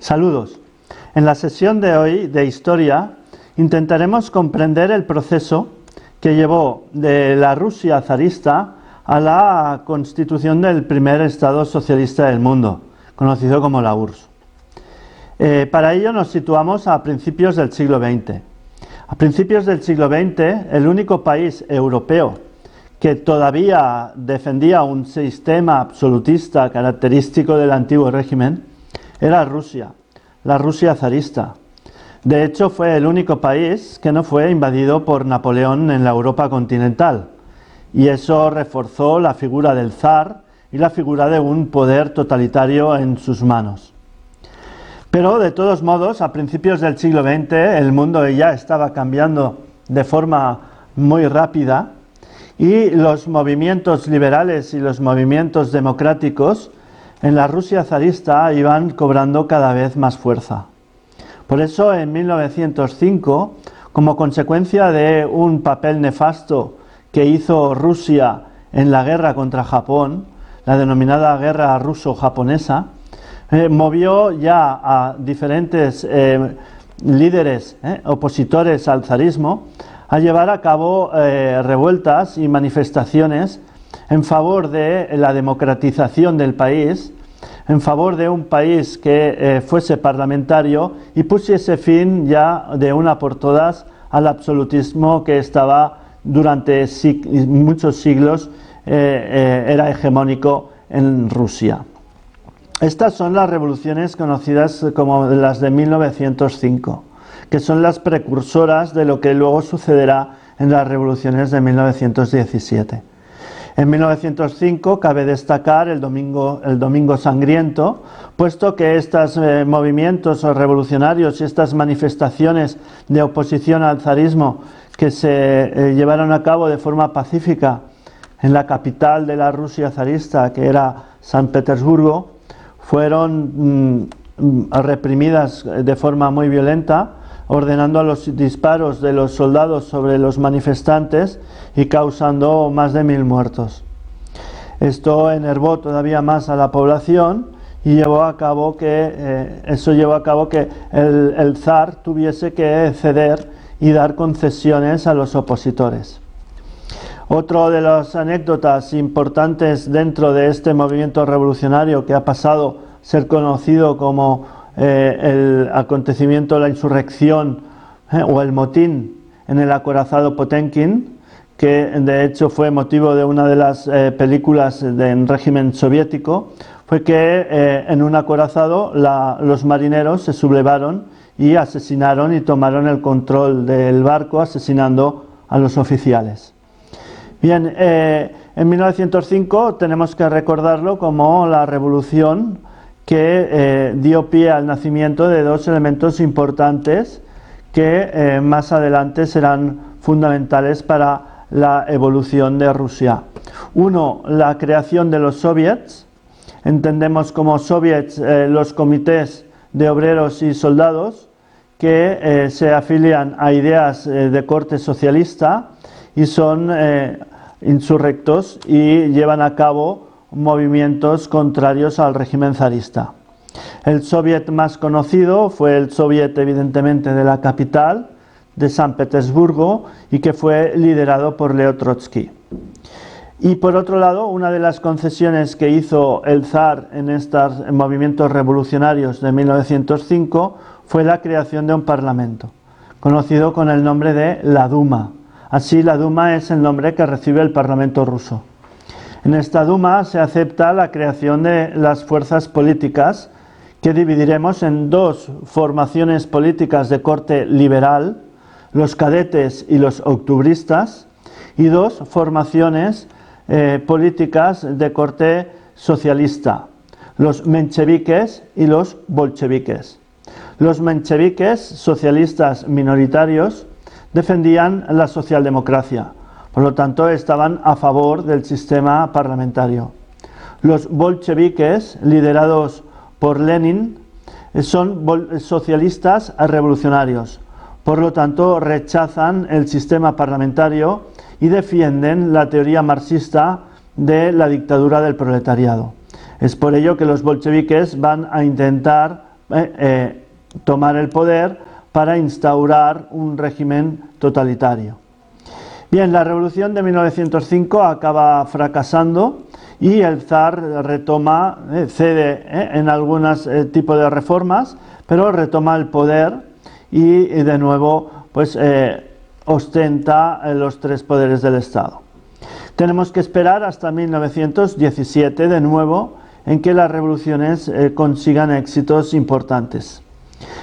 Saludos. En la sesión de hoy de Historia intentaremos comprender el proceso que llevó de la Rusia zarista a la constitución del primer Estado socialista del mundo, conocido como la URSS. Para ello nos situamos a principios del siglo XX. A principios del siglo XX, el único país europeo que todavía defendía un sistema absolutista característico del antiguo régimen era Rusia, la Rusia zarista. De hecho, fue el único país que no fue invadido por Napoleón en la Europa continental, y eso reforzó la figura del zar y la figura de un poder totalitario en sus manos. Pero de todos modos, a principios del siglo XX, el mundo ya estaba cambiando de forma muy rápida y los movimientos liberales y los movimientos democráticos en la Rusia zarista iban cobrando cada vez más fuerza. Por eso, en 1905, como consecuencia de un papel nefasto que hizo Rusia en la guerra contra Japón, la denominada guerra ruso-japonesa, movió ya a diferentes líderes opositores al zarismo a llevar a cabo revueltas y manifestaciones en favor de la democratización del país, en favor de un país que fuese parlamentario y pusiese fin ya de una por todas al absolutismo que estaba durante muchos siglos era hegemónico en Rusia. Estas son las revoluciones conocidas como las de 1905, que son las precursoras de lo que luego sucederá en las revoluciones de 1917. En 1905 cabe destacar el Domingo Sangriento, puesto que estos movimientos revolucionarios y estas manifestaciones de oposición al zarismo que se llevaron a cabo de forma pacífica en la capital de la Rusia zarista, que era San Petersburgo, fueron reprimidas de forma muy violenta, ordenando a los disparos de los soldados sobre los manifestantes y causando más de 1000 muertos. Esto enervó todavía más a la población y llevó a cabo que el zar tuviese que ceder y dar concesiones a los opositores. Otra de las anécdotas importantes dentro de este movimiento revolucionario que ha pasado a ser conocido como el acontecimiento de la insurrección o el motín en el acorazado Potemkin, que de hecho fue motivo de una de las películas del régimen soviético, fue que en un acorazado los marineros se sublevaron y asesinaron y tomaron el control del barco, asesinando a los oficiales. Bien, en 1905 tenemos que recordarlo como la revolución que dio pie al nacimiento de dos elementos importantes que más adelante serán fundamentales para la evolución de Rusia. Uno, la creación de los soviets. Entendemos como soviets los comités de obreros y soldados que se afilian a ideas de corte socialista y son insurrectos y llevan a cabo movimientos contrarios al régimen zarista. El soviet más conocido fue el soviet, evidentemente, de la capital, de San Petersburgo, y que fue liderado por Leo Trotsky. Y por otro lado, una de las concesiones que hizo el zar en estos movimientos revolucionarios de 1905 fue la creación de un parlamento, conocido con el nombre de la Duma. Así, la Duma es el nombre que recibe el Parlamento ruso. En esta Duma se acepta la creación de las fuerzas políticas que dividiremos en dos formaciones políticas de corte liberal, los cadetes y los octubristas, y dos formaciones políticas de corte socialista, los mencheviques y los bolcheviques. Los mencheviques, socialistas minoritarios, defendían la socialdemocracia, por lo tanto estaban a favor del sistema parlamentario. Los bolcheviques, liderados por Lenin, son socialistas revolucionarios, por lo tanto rechazan el sistema parlamentario y defienden la teoría marxista de la dictadura del proletariado. Es por ello que los bolcheviques van a intentar tomar el poder para instaurar un régimen totalitario. Bien, la revolución de 1905 acaba fracasando y el zar retoma, cede en algunos tipos de reformas, pero retoma el poder y de nuevo pues ostenta los tres poderes del Estado. Tenemos que esperar hasta 1917 de nuevo en que las revoluciones consigan éxitos importantes.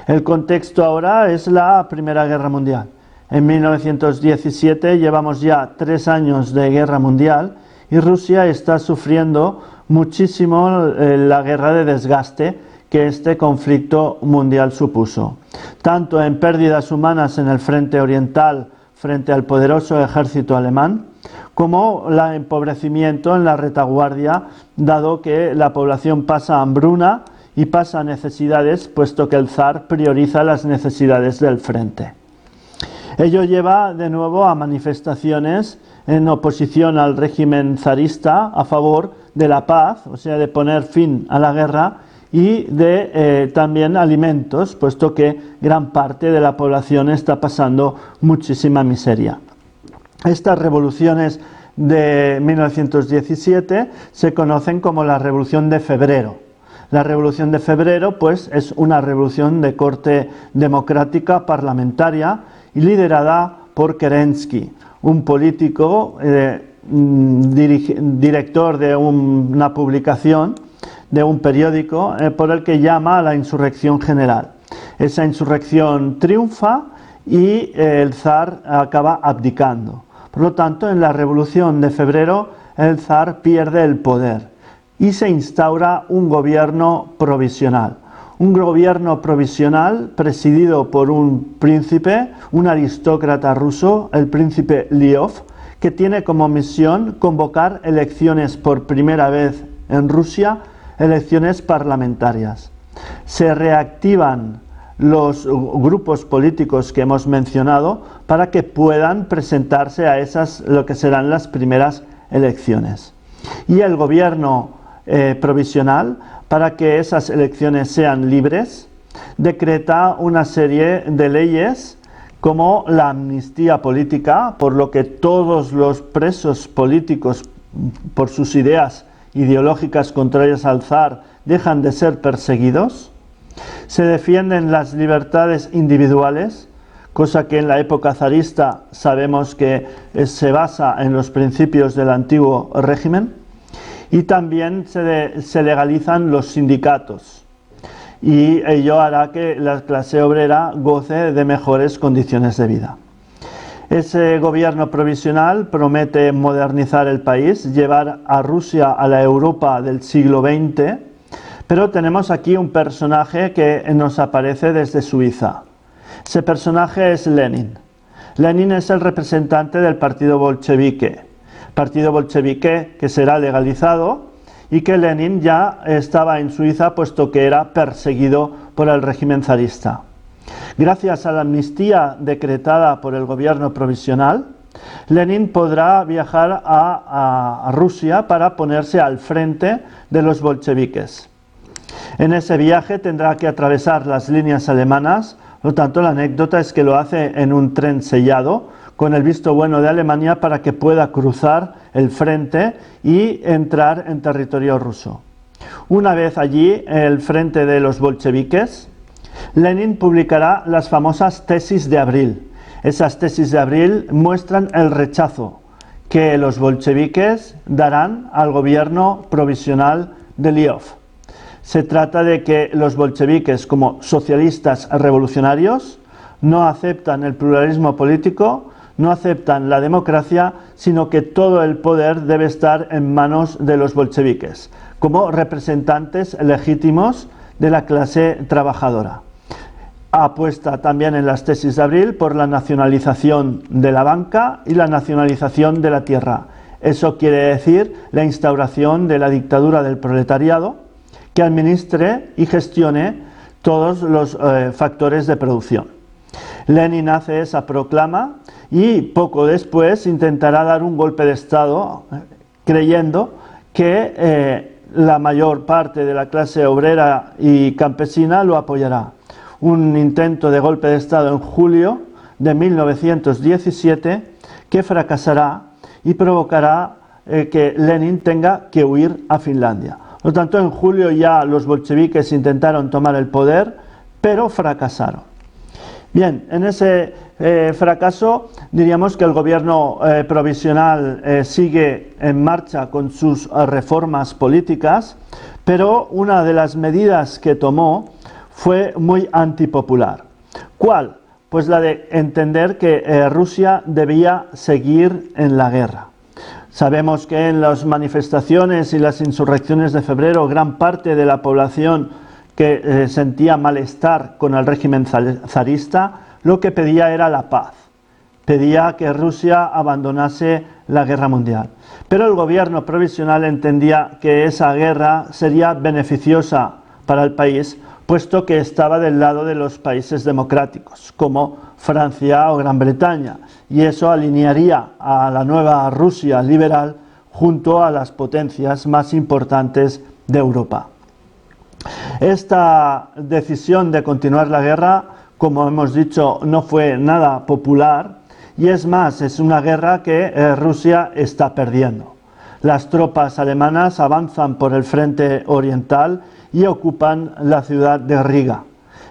El contexto ahora es la Primera Guerra Mundial. En 1917 llevamos ya 3 años de guerra mundial y Rusia está sufriendo muchísimo la guerra de desgaste que este conflicto mundial supuso, tanto en pérdidas humanas en el frente oriental frente al poderoso ejército alemán, como el empobrecimiento en la retaguardia, dado que la población pasa hambruna y pasa necesidades, puesto que el zar prioriza las necesidades del frente. Ello lleva de nuevo a manifestaciones en oposición al régimen zarista a favor de la paz, o sea, de poner fin a la guerra, y de también alimentos, puesto que gran parte de la población está pasando muchísima miseria. Estas revoluciones de 1917 se conocen como la Revolución de Febrero. La Revolución de Febrero, pues, es una revolución de corte democrática parlamentaria y liderada por Kerensky, un político, director de una publicación, de un periódico, por el que llama a la insurrección general. Esa insurrección triunfa y el zar acaba abdicando. Por lo tanto, en la Revolución de Febrero, el zar pierde el poder y se instaura un gobierno provisional. Un gobierno provisional presidido por un príncipe, un aristócrata ruso, el príncipe Liov, que tiene como misión convocar elecciones por primera vez en Rusia, elecciones parlamentarias. Se reactivan los grupos políticos que hemos mencionado para que puedan presentarse a esas, lo que serán las primeras elecciones. Y el gobierno provisional, para que esas elecciones sean libres, decreta una serie de leyes como la amnistía política, por lo que todos los presos políticos por sus ideas ideológicas contrarias al zar dejan de ser perseguidos. Se defienden las libertades individuales, cosa que en la época zarista sabemos que se basa en los principios del antiguo régimen, y también se legalizan los sindicatos, y ello hará que la clase obrera goce de mejores condiciones de vida. Ese gobierno provisional promete modernizar el país, llevar a Rusia a la Europa del siglo XX, pero tenemos aquí un personaje que nos aparece desde Suiza. Ese personaje es Lenin. Lenin es el representante del partido bolchevique que será legalizado y que Lenin ya estaba en Suiza puesto que era perseguido por el régimen zarista. Gracias a la amnistía decretada por el gobierno provisional, Lenin podrá viajar a Rusia para ponerse al frente de los bolcheviques. En ese viaje tendrá que atravesar las líneas alemanas, por lo tanto la anécdota es que lo hace en un tren sellado con el visto bueno de Alemania para que pueda cruzar el frente y entrar en territorio ruso. Una vez allí, en el frente de los bolcheviques, Lenin publicará las famosas tesis de abril. Esas tesis de abril muestran el rechazo que los bolcheviques darán al gobierno provisional de Liov. Se trata de que los bolcheviques, como socialistas revolucionarios, no aceptan el pluralismo político, no aceptan la democracia, sino que todo el poder debe estar en manos de los bolcheviques, como representantes legítimos de la clase trabajadora. Apuesta también en las tesis de abril por la nacionalización de la banca y la nacionalización de la tierra. Eso quiere decir la instauración de la dictadura del proletariado, que administre y gestione todos los factores de producción. Lenin hace esa proclama y poco después intentará dar un golpe de Estado creyendo que la mayor parte de la clase obrera y campesina lo apoyará. Un intento de golpe de Estado en julio de 1917 que fracasará y provocará que Lenin tenga que huir a Finlandia. Por lo tanto, en julio ya los bolcheviques intentaron tomar el poder, pero fracasaron. Bien, en ese fracaso diríamos que el gobierno provisional sigue en marcha con sus reformas políticas, pero una de las medidas que tomó fue muy antipopular. ¿Cuál? Pues la de entender que Rusia debía seguir en la guerra. Sabemos que en las manifestaciones y las insurrecciones de febrero gran parte de la población que sentía malestar con el régimen zarista lo que pedía era la paz. Pedía que Rusia abandonase la guerra mundial. Pero el gobierno provisional entendía que esa guerra sería beneficiosa para el país, puesto que estaba del lado de los países democráticos, como Francia o Gran Bretaña, y eso alinearía a la nueva Rusia liberal junto a las potencias más importantes de Europa. Esta decisión de continuar la guerra, como hemos dicho, no fue nada popular, y es más, es una guerra que Rusia está perdiendo. Las tropas alemanas avanzan por el frente oriental y ocupan la ciudad de Riga.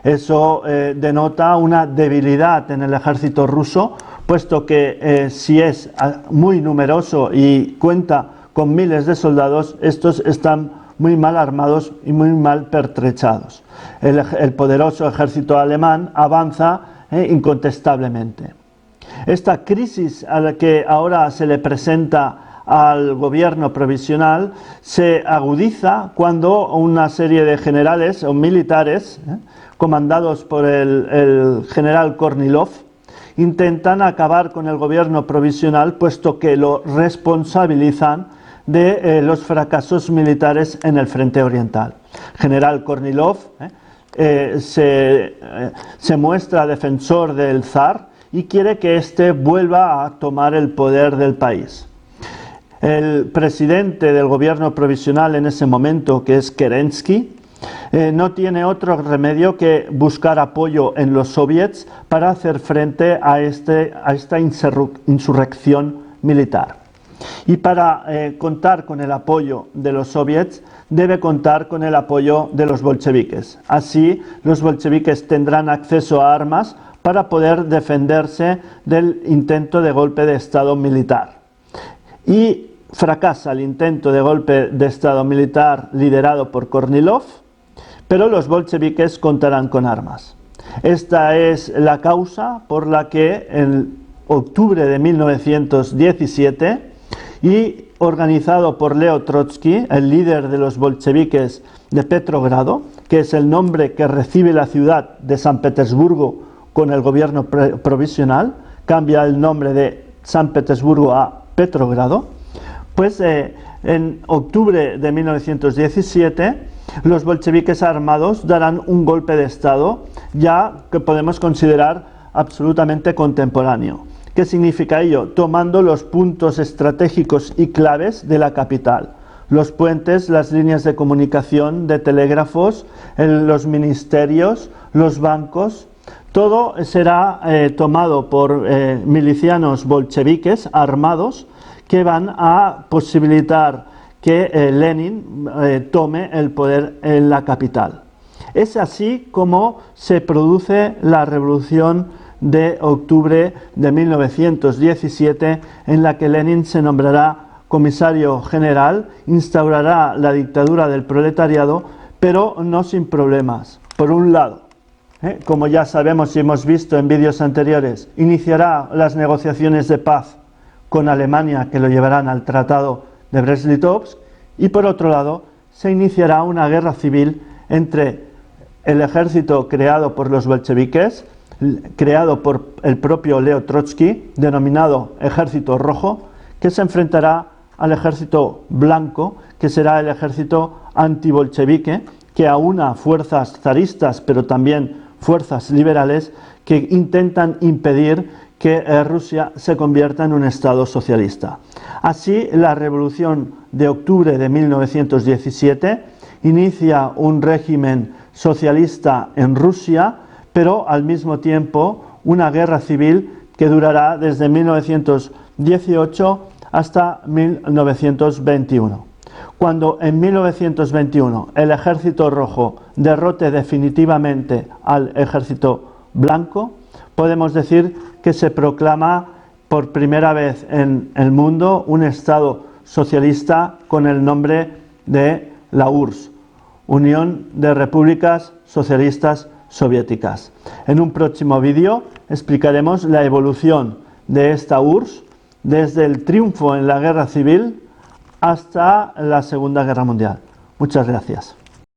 Eso denota una debilidad en el ejército ruso, puesto que si es muy numeroso y cuenta con miles de soldados, estos están muy mal armados y muy mal pertrechados. El poderoso ejército alemán avanza incontestablemente. Esta crisis a la que ahora se le presenta al gobierno provisional se agudiza cuando una serie de generales o militares, comandados por el general Kornilov, intentan acabar con el gobierno provisional, puesto que lo responsabilizan de los fracasos militares en el frente oriental. General Kornilov se muestra defensor del zar y quiere que éste vuelva a tomar el poder del país. El presidente del gobierno provisional en ese momento, que es Kerensky, no tiene otro remedio que buscar apoyo en los soviets para hacer frente a esta insurrección militar. Y para contar con el apoyo de los soviets, debe contar con el apoyo de los bolcheviques. Así, los bolcheviques tendrán acceso a armas para poder defenderse del intento de golpe de Estado militar. Y fracasa el intento de golpe de Estado militar liderado por Kornilov, pero los bolcheviques contarán con armas. Esta es la causa por la que en octubre de 1917, y organizado por Leo Trotsky, el líder de los bolcheviques de Petrogrado, que es el nombre que recibe la ciudad de San Petersburgo con el gobierno provisional, cambia el nombre de San Petersburgo a Petrogrado, pues en octubre de 1917 los bolcheviques armados darán un golpe de Estado ya que podemos considerar absolutamente contemporáneo. ¿Qué significa ello? Tomando los puntos estratégicos y claves de la capital. Los puentes, las líneas de comunicación, de telégrafos, los ministerios, los bancos. Todo será tomado por milicianos bolcheviques armados que van a posibilitar que Lenin tome el poder en la capital. Es así como se produce la revolución de octubre de 1917, en la que Lenin se nombrará comisario general, instaurará la dictadura del proletariado, pero no sin problemas. Por un lado, como ya sabemos y hemos visto en vídeos anteriores, iniciará las negociaciones de paz con Alemania, que lo llevarán al Tratado de Brest-Litovsk, y por otro lado se iniciará una guerra civil entre el ejército creado por los bolcheviques, creado por el propio Leo Trotsky, denominado Ejército Rojo, que se enfrentará al ejército blanco, que será el ejército antibolchevique, que aúna fuerzas zaristas, pero también fuerzas liberales, que intentan impedir que Rusia se convierta en un estado socialista. Así, la Revolución de Octubre de 1917 inicia un régimen socialista en Rusia, pero al mismo tiempo una guerra civil que durará desde 1918 hasta 1921. Cuando en 1921 el Ejército Rojo derrote definitivamente al Ejército Blanco, podemos decir que se proclama por primera vez en el mundo un Estado socialista con el nombre de la URSS, Unión de Repúblicas Socialistas Soviéticas. En un próximo vídeo explicaremos la evolución de esta URSS desde el triunfo en la Guerra Civil hasta la Segunda Guerra Mundial. Muchas gracias.